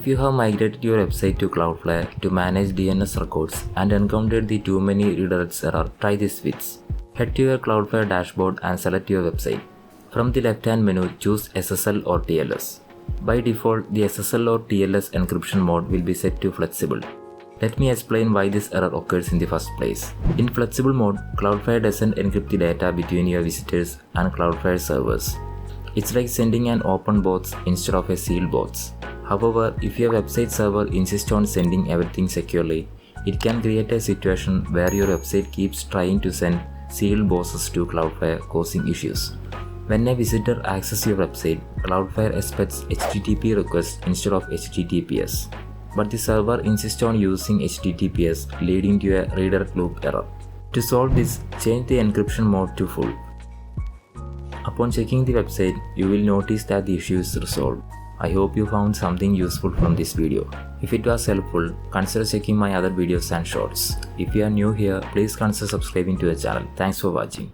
If you have migrated your website to Cloudflare to manage DNS records and encountered the too many redirects error, try this fix. Head to your Cloudflare dashboard and select your website. From the left-hand menu, choose SSL or TLS. By default, the SSL or TLS encryption mode will be set to flexible. Let me explain why this error occurs in the first place. In flexible mode, Cloudflare doesn't encrypt the data between your visitors and Cloudflare servers. It's like sending an open box instead of a sealed box. However, if your website server insists on sending everything securely, it can create a situation where your website keeps trying to send sealed boxes to Cloudflare, causing issues. When a visitor accesses your website, Cloudflare expects HTTP requests instead of HTTPS. But the server insists on using HTTPS, leading to a redirect loop error. To solve this, change the encryption mode to full. Upon checking the website, you will notice that the issue is resolved. I hope you found something useful from this video. If it was helpful, consider checking my other videos and shorts. If you are new here, please consider subscribing to the channel. Thanks for watching.